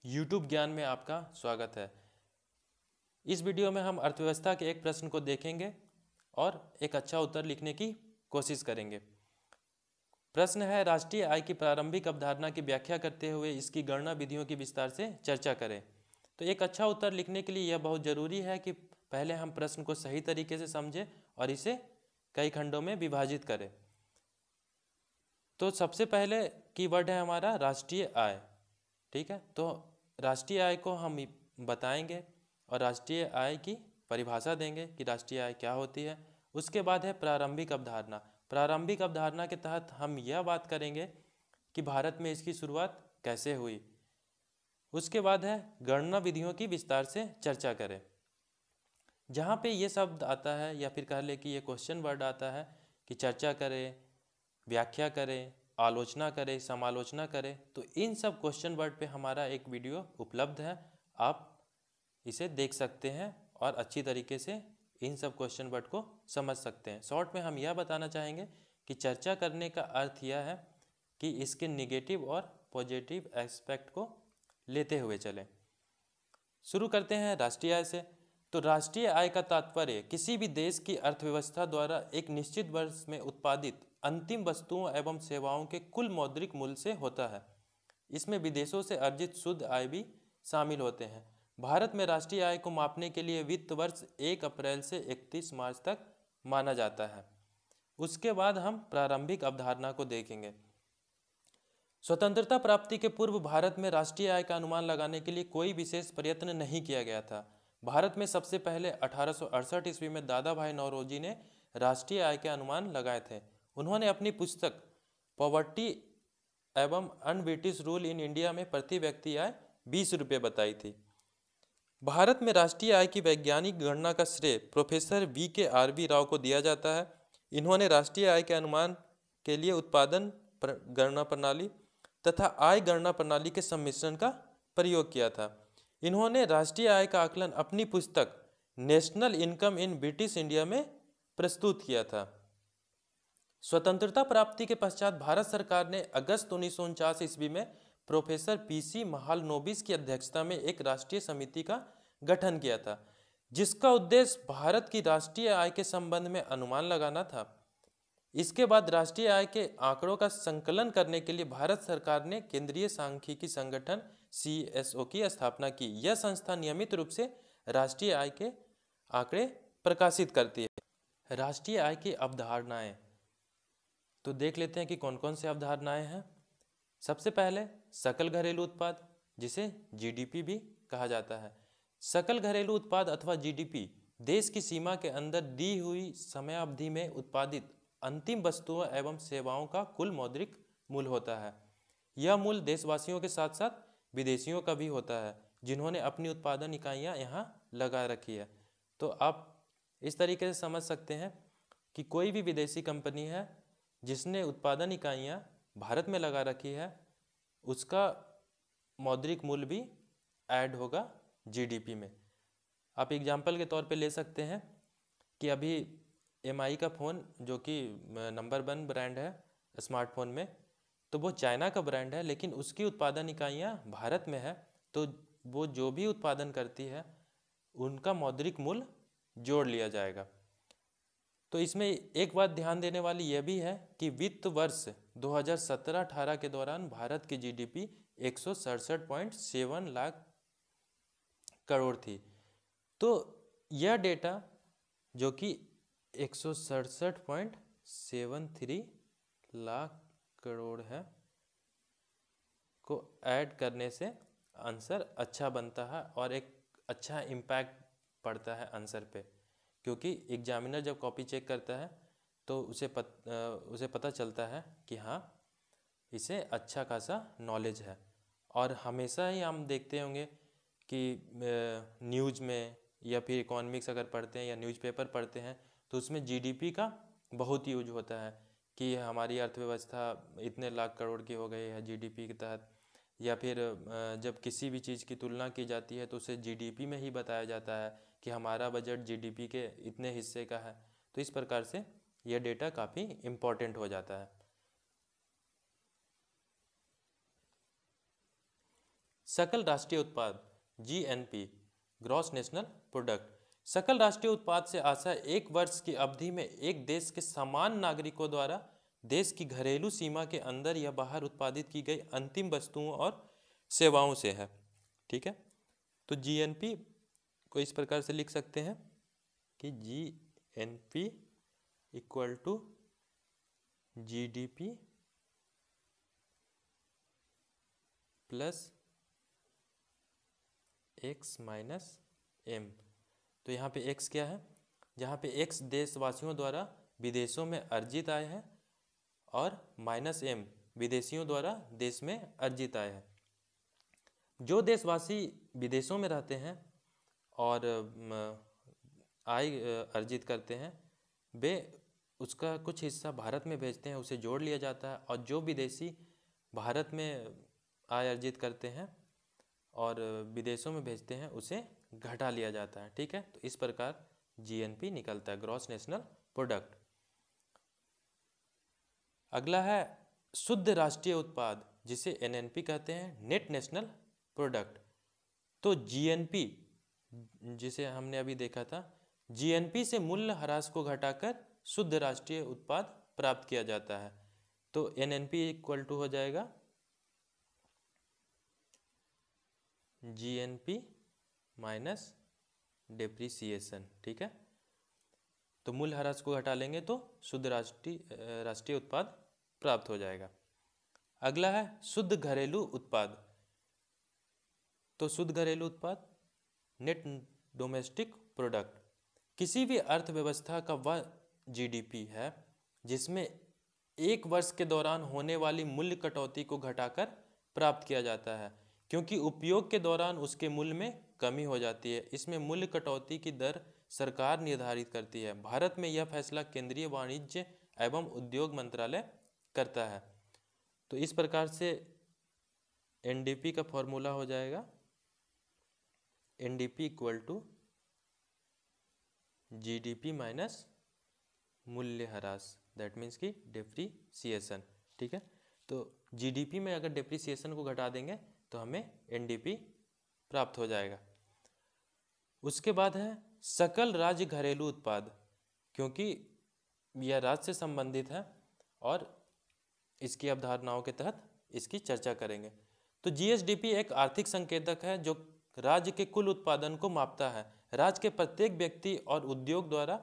YouTube ज्ञान में आपका स्वागत है। इस वीडियो में हम अर्थव्यवस्था के एक प्रश्न को देखेंगे और एक अच्छा उत्तर लिखने की कोशिश करेंगे। प्रश्न है, राष्ट्रीय आय की प्रारंभिक अवधारणा की व्याख्या करते हुए इसकी गणना विधियों की विस्तार से चर्चा करें। तो एक अच्छा उत्तर लिखने के लिए यह बहुत ज़रूरी है कि पहले हम प्रश्न को सही तरीके से समझें और इसे कई खंडों में विभाजित करें। तो सबसे पहले कीवर्ड है हमारा राष्ट्रीय आय। ठीक है, तो राष्ट्रीय आय को हम बताएंगे और राष्ट्रीय आय की परिभाषा देंगे कि राष्ट्रीय आय क्या होती है। उसके बाद है प्रारंभिक अवधारणा। प्रारंभिक अवधारणा के तहत हम यह बात करेंगे कि भारत में इसकी शुरुआत कैसे हुई। उसके बाद है गणना विधियों की विस्तार से चर्चा करें। जहाँ पे ये शब्द आता है या फिर कह ले कि ये क्वेश्चन वर्ड आता है कि चर्चा करें, व्याख्या करें, आलोचना करें, समालोचना करें, तो इन सब क्वेश्चन वर्ड पे हमारा एक वीडियो उपलब्ध है, आप इसे देख सकते हैं और अच्छी तरीके से इन सब क्वेश्चन वर्ड को समझ सकते हैं। शॉर्ट में हम यह बताना चाहेंगे कि चर्चा करने का अर्थ यह है कि इसके निगेटिव और पॉजिटिव एस्पेक्ट को लेते हुए चलें। शुरू करते हैं राष्ट्रीय आय से। तो राष्ट्रीय आय का तात्पर्य किसी भी देश की अर्थव्यवस्था द्वारा एक निश्चित वर्ष में उत्पादित अंतिम वस्तुओं एवं सेवाओं के कुल मौद्रिक मूल्य से होता है। इसमें विदेशों से अर्जित शुद्ध आय भी शामिल होते हैं। भारत में राष्ट्रीय आय को मापने के लिए वित्त वर्ष 1 अप्रैल से 31 मार्च तक माना जाता है। उसके बाद हम प्रारंभिक अवधारणा को देखेंगे। स्वतंत्रता प्राप्ति के पूर्व भारत में राष्ट्रीय आय का अनुमान लगाने के लिए कोई विशेष प्रयत्न नहीं किया गया था। भारत में सबसे पहले 1868 ईस्वी में दादा भाई नौरोजी ने राष्ट्रीय आय के अनुमान लगाए थे। उन्होंने अपनी पुस्तक पॉवर्टी एवं un British rule in India में प्रति व्यक्ति आय 20 रुपये बताई थी। भारत में राष्ट्रीय आय की वैज्ञानिक गणना का श्रेय प्रोफेसर VKRV राव को दिया जाता है। इन्होंने राष्ट्रीय आय के अनुमान के लिए उत्पादन गणना प्रणाली तथा आय गणना प्रणाली के सम्मिश्रण का प्रयोग किया था। इन्होंने राष्ट्रीय आय का आकलन अपनी पुस्तक national income in British India में प्रस्तुत किया था। स्वतंत्रता प्राप्ति के पश्चात भारत सरकार ने अगस्त 1949 ईस्वी में प्रोफेसर PC महालनोबिस की अध्यक्षता में एक राष्ट्रीय समिति का गठन किया था, जिसका उद्देश्य भारत की राष्ट्रीय आय के संबंध में अनुमान लगाना था। इसके बाद राष्ट्रीय आय के आंकड़ों का संकलन करने के लिए भारत सरकार ने केंद्रीय सांख्यिकी संगठन CSO की स्थापना की। यह संस्था नियमित रूप से राष्ट्रीय आय के आंकड़े प्रकाशित करती है। राष्ट्रीय आय की अवधारणाएं तो देख लेते हैं कि कौन कौन से अवधारणाएं हैं। सबसे पहले सकल घरेलू उत्पाद, जिसे GDP भी कहा जाता है। सकल घरेलू उत्पाद अथवा GDP देश की सीमा के अंदर दी हुई समयावधि में उत्पादित अंतिम वस्तुओं एवं सेवाओं का कुल मौद्रिक मूल्य होता है। यह मूल्य देशवासियों के साथ साथ विदेशियों का भी होता है, जिन्होंने अपनी उत्पादन इकाइयां यहाँ लगा रखी है। तो आप इस तरीके से समझ सकते हैं कि कोई भी विदेशी कंपनी है जिसने उत्पादन इकाइयां भारत में लगा रखी है, उसका मौद्रिक मूल्य भी ऐड होगा GDP में। आप एग्जाम्पल के तौर पे ले सकते हैं कि अभी MI का फ़ोन, जो कि नंबर 1 ब्रांड है स्मार्टफोन में, तो वो चाइना का ब्रांड है, लेकिन उसकी उत्पादन इकाइयाँ भारत में है। तो वो जो भी उत्पादन करती है उनका मौद्रिक मूल्य जोड़ लिया जाएगा। तो इसमें एक बात ध्यान देने वाली यह भी है कि वित्त वर्ष 2017-18 के दौरान भारत की GDP 167.7 लाख करोड़ थी। तो यह डेटा जो कि 167.73 लाख करोड़ है को ऐड करने से आंसर अच्छा बनता है और एक अच्छा इम्पैक्ट पड़ता है आंसर पे, क्योंकि एग्जामिनर जब कॉपी चेक करता है तो उसे पता चलता है कि हाँ, इसे अच्छा खासा नॉलेज है। और हमेशा ही हम देखते होंगे कि न्यूज़ में या फिर इकोनॉमिक्स अगर पढ़ते हैं या न्यूज़पेपर पढ़ते हैं तो उसमें GDP का बहुत यूज होता है कि हमारी अर्थव्यवस्था इतने लाख करोड़ की हो गई है GDP के तहत। या फिर जब किसी भी चीज़ की तुलना की जाती है तो उसे GDP में ही बताया जाता है कि हमारा बजट GDP के इतने हिस्से का है। तो इस प्रकार से यह डेटा काफ़ी इम्पोर्टेंट हो जाता है। सकल राष्ट्रीय उत्पाद GNP, ग्रॉस नेशनल प्रोडक्ट। सकल राष्ट्रीय उत्पाद से आशय एक वर्ष की अवधि में एक देश के समान नागरिकों द्वारा देश की घरेलू सीमा के अंदर या बाहर उत्पादित की गई अंतिम वस्तुओं और सेवाओं से है। ठीक है, तो GNP को इस प्रकार से लिख सकते हैं कि GNP equal to GDP plus x minus m। तो यहाँ पे x क्या है, जहाँ पे x देशवासियों द्वारा विदेशों में अर्जित आय है और माइनस m विदेशियों द्वारा देश में अर्जित आय है। जो देशवासी विदेशों में रहते हैं और आय अर्जित करते हैं, वे उसका कुछ हिस्सा भारत में भेजते हैं, उसे जोड़ लिया जाता है। और जो विदेशी भारत में आय अर्जित करते हैं और विदेशों में भेजते हैं, उसे घटा लिया जाता है। ठीक है, तो इस प्रकार GNP निकलता है, ग्रॉस नेशनल प्रोडक्ट। अगला है शुद्ध राष्ट्रीय उत्पाद, जिसे NNP कहते हैं, नेट नेशनल प्रोडक्ट। तो GNP जिसे हमने अभी देखा था, GNP से मूल्य ह्रास को घटाकर शुद्ध राष्ट्रीय उत्पाद प्राप्त किया जाता है। तो NNP इक्वल टू हो जाएगा GNP माइनस डेप्रीसिएशन। ठीक है, तो मूल्य ह्रास को घटा लेंगे तो शुद्ध राष्ट्रीय उत्पाद प्राप्त हो जाएगा। अगला है शुद्ध घरेलू उत्पाद। तो शुद्ध घरेलू उत्पाद नेट डोमेस्टिक प्रोडक्ट, किसी भी अर्थव्यवस्था का वह GDP है जिसमें एक वर्ष के दौरान होने वाली मूल्य कटौती को घटाकर प्राप्त किया जाता है, क्योंकि उपयोग के दौरान उसके मूल्य में कमी हो जाती है। इसमें मूल्य कटौती की दर सरकार निर्धारित करती है। भारत में यह फैसला केंद्रीय वाणिज्य एवं उद्योग मंत्रालय करता है। तो इस प्रकार से NDP का फॉर्मूला हो जाएगा NDP equal to GDP minus मूल्य ह्रास, दैट मीन्स कि डेप्रीसिएशन। ठीक है, तो GDP में अगर डेप्रीसिएशन को घटा देंगे तो हमें NDP प्राप्त हो जाएगा। उसके बाद है सकल राज्य घरेलू उत्पाद, क्योंकि यह राज्य से संबंधित है और इसकी अवधारणाओं के तहत इसकी चर्चा करेंगे। तो GSDP एक आर्थिक संकेतक है जो राज्य के कुल उत्पादन को मापता है। राज्य के प्रत्येक व्यक्ति और उद्योग द्वारा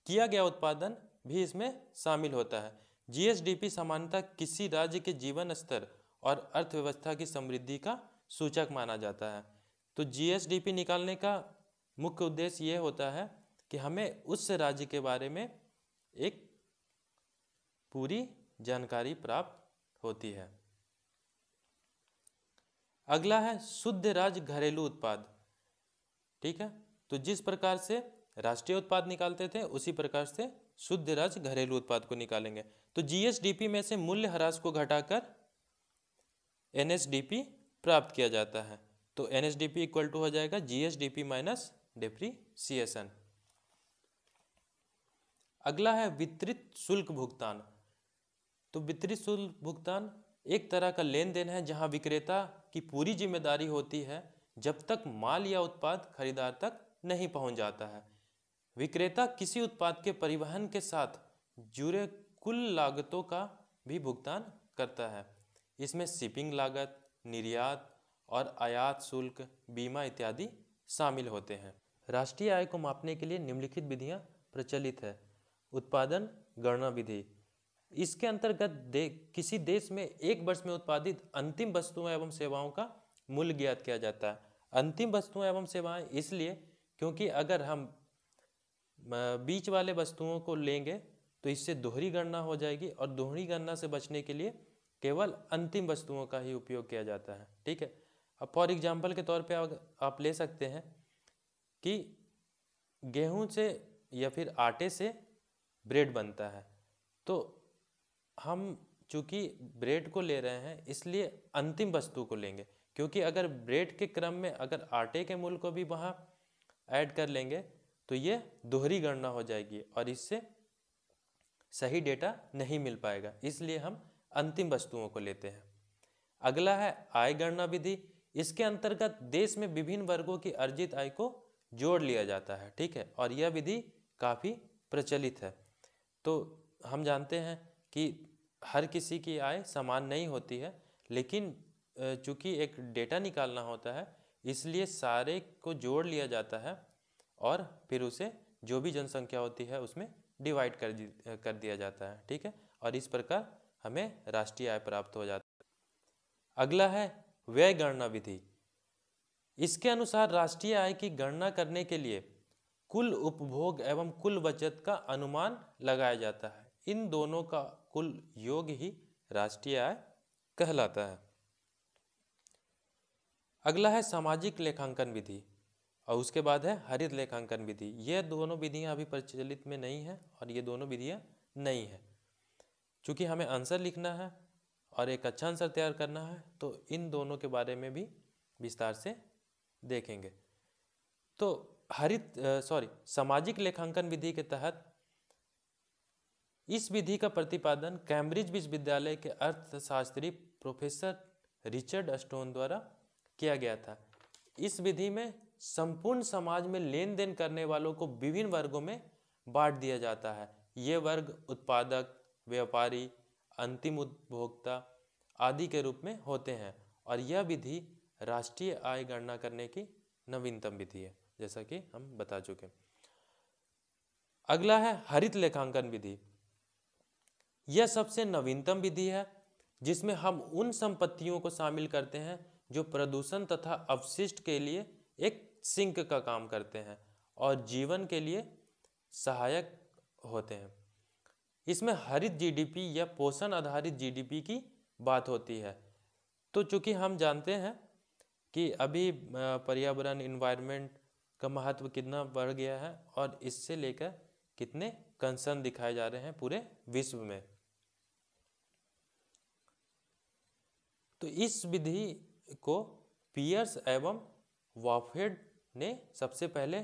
किया गया उत्पादन भी इसमें शामिल होता है। GSDP सामान्यतः किसी राज्य के जीवन स्तर और अर्थव्यवस्था की समृद्धि का सूचक माना जाता है। तो GSDP निकालने का मुख्य उद्देश्य ये होता है कि हमें उस राज्य के बारे में एक पूरी जानकारी प्राप्त होती है। अगला है शुद्ध राज्य घरेलू उत्पाद। ठीक है, तो जिस प्रकार से राष्ट्रीय उत्पाद निकालते थे उसी प्रकार से शुद्ध राज्य घरेलू उत्पाद को निकालेंगे। तो GSDP में से मूल्य ह्रास को घटाकर NSDP प्राप्त किया जाता है। तो NSDP इक्वल टू हो जाएगा GSDP माइनस डेप्रीसिएशन। अगला है वितरित शुल्क भुगतान। तो वितरित शुल्क भुगतान एक तरह का लेन देन है जहां विक्रेता की पूरी जिम्मेदारी होती है जब तक माल या उत्पाद खरीदार तक नहीं पहुंच जाता है। विक्रेता किसी उत्पाद के परिवहन के साथ जुड़े कुल लागतों का भी भुगतान करता है। इसमें शिपिंग लागत, निर्यात और आयात शुल्क, बीमा इत्यादि शामिल होते हैं। राष्ट्रीय आय को मापने के लिए निम्नलिखित विधियां प्रचलित है। उत्पादन गणना विधि, इसके अंतर्गत किसी देश में एक वर्ष में उत्पादित अंतिम वस्तुओं एवं सेवाओं का मूल्य ज्ञात किया जाता है। अंतिम वस्तुओं एवं सेवाएं इसलिए क्योंकि अगर हम बीच वाले वस्तुओं को लेंगे तो इससे दोहरी गणना हो जाएगी और दोहरी गणना से बचने के लिए केवल अंतिम वस्तुओं का ही उपयोग किया जाता है। ठीक है, अब फॉर एग्जाम्पल के तौर पे आप ले सकते हैं कि गेहूं से या फिर आटे से ब्रेड बनता है, तो हम चूंकि ब्रेड को ले रहे हैं इसलिए अंतिम वस्तु को लेंगे, क्योंकि अगर ब्रेड के क्रम में अगर आटे के मूल्य को भी वहाँ ऐड कर लेंगे तो ये दोहरी गणना हो जाएगी और इससे सही डेटा नहीं मिल पाएगा, इसलिए हम अंतिम वस्तुओं को लेते हैं। अगला है आय गणना विधि। इसके अंतर्गत देश में विभिन्न वर्गों की अर्जित आय को जोड़ लिया जाता है, ठीक है, और यह विधि काफ़ी प्रचलित है। तो हम जानते हैं कि हर किसी की आय समान नहीं होती है, लेकिन चूंकि एक डेटा निकालना होता है इसलिए सारे को जोड़ लिया जाता है और फिर उसे जो भी जनसंख्या होती है उसमें डिवाइड कर दिया जाता है, ठीक है, और इस प्रकार हमें राष्ट्रीय आय प्राप्त हो जाता है। अगला है व्यय गणना विधि। इसके अनुसार राष्ट्रीय आय की गणना करने के लिए कुल उपभोग एवं कुल बचत का अनुमान लगाया जाता है। इन दोनों का कुल योग ही राष्ट्रीय आय कहलाता है। अगला है सामाजिक लेखांकन विधि और उसके बाद है हरित लेखांकन विधि। ये दोनों विधियां अभी प्रचलित में नहीं है और ये दोनों विधियां नहीं है। चूँकि हमें आंसर लिखना है और एक अच्छा आंसर तैयार करना है तो इन दोनों के बारे में भी विस्तार से देखेंगे। तो सामाजिक लेखांकन विधि के तहत इस विधि का प्रतिपादन कैम्ब्रिज विश्वविद्यालय के अर्थशास्त्री प्रोफेसर रिचर्ड स्टोन द्वारा किया गया था। इस विधि में संपूर्ण समाज में लेन देन करने वालों को विभिन्न वर्गों में बांट दिया जाता है। ये वर्ग उत्पादक, व्यापारी, अंतिम उपभोक्ता आदि के रूप में होते हैं और यह विधि राष्ट्रीय आय गणना करने की नवीनतम विधि है, जैसा कि हम बता चुके। अगला है हरित लेखांकन विधि। यह सबसे नवीनतम विधि है जिसमें हम उन संपत्तियों को शामिल करते हैं जो प्रदूषण तथा अपशिष्ट के लिए एक सिंक का काम करते हैं और जीवन के लिए सहायक होते हैं। इसमें हरित जीडीपी या पोषण आधारित जीडीपी की बात होती है। तो चूंकि हम जानते हैं कि अभी पर्यावरण इन्वायरमेंट का महत्व कितना बढ़ गया है और इससे लेकर कितने कंसर्न दिखाए जा रहे हैं पूरे विश्व में। तो इस विधि को पियर्स एवं वाफेड ने सबसे पहले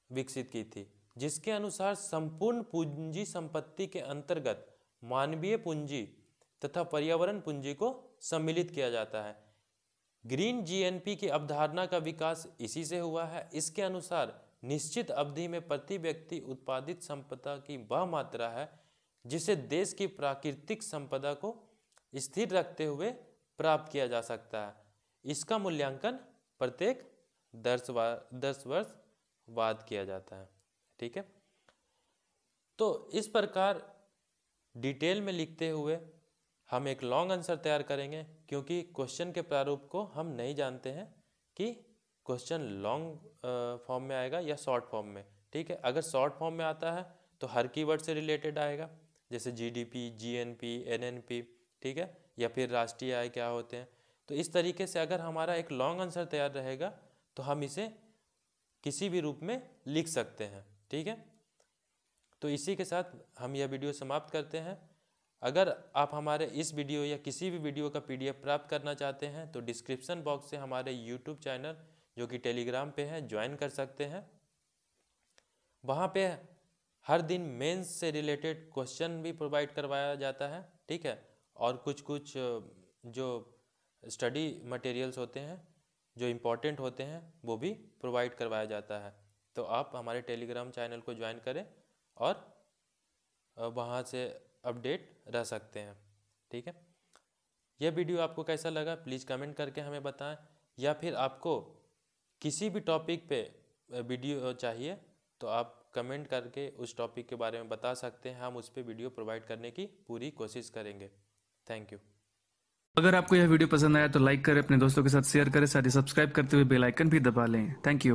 विकसित की थी, जिसके अनुसार संपूर्ण पूंजी संपत्ति के अंतर्गत मानवीय पूंजी तथा पर्यावरण पूंजी को सम्मिलित किया जाता है। ग्रीन जीएनपी की अवधारणा का विकास इसी से हुआ है। इसके अनुसार निश्चित अवधि में प्रति व्यक्ति उत्पादित संपदा की वह मात्रा है जिसे देश की प्राकृतिक संपदा को स्थिर रखते हुए प्राप्त किया जा सकता है। इसका मूल्यांकन प्रत्येक 10 वर्ष बाद किया जाता है, ठीक है। तो इस प्रकार डिटेल में लिखते हुए हम एक लॉन्ग आंसर तैयार करेंगे, क्योंकि क्वेश्चन के प्रारूप को हम नहीं जानते हैं कि क्वेश्चन लॉन्ग फॉर्म में आएगा या शॉर्ट फॉर्म में, ठीक है। अगर शॉर्ट फॉर्म में आता है तो हर कीवर्ड से रिलेटेड आएगा, जैसे जीडीपी, जीएनपी, एनएनपी, ठीक है, या फिर राष्ट्रीय आय क्या होते हैं। तो इस तरीके से अगर हमारा एक लॉन्ग आंसर तैयार रहेगा तो हम इसे किसी भी रूप में लिख सकते हैं, ठीक है। तो इसी के साथ हम यह वीडियो समाप्त करते हैं। अगर आप हमारे इस वीडियो या किसी भी वीडियो का पीडीएफ प्राप्त करना चाहते हैं तो डिस्क्रिप्शन बॉक्स से हमारे यूट्यूब चैनल जो कि टेलीग्राम पे है ज्वाइन कर सकते हैं। वहाँ पे हर दिन मेंस से रिलेटेड क्वेश्चन भी प्रोवाइड करवाया जाता है, ठीक है, और कुछ जो स्टडी मटेरियल्स होते हैं जो इम्पोर्टेंट होते हैं वो भी प्रोवाइड करवाया जाता है। तो आप हमारे टेलीग्राम चैनल को ज्वाइन करें और वहाँ से अपडेट रह सकते हैं, ठीक है। यह वीडियो आपको कैसा लगा प्लीज़ कमेंट करके हमें बताएं, या फिर आपको किसी भी टॉपिक पे वीडियो चाहिए तो आप कमेंट करके उस टॉपिक के बारे में बता सकते हैं। हम उस पर वीडियो प्रोवाइड करने की पूरी कोशिश करेंगे। Thank you. अगर आपको यह वीडियो पसंद आया तो लाइक करें, अपने दोस्तों के साथ शेयर करें, साथ ही सब्सक्राइब करते हुए बेल आइकन भी दबा लें। Thank you.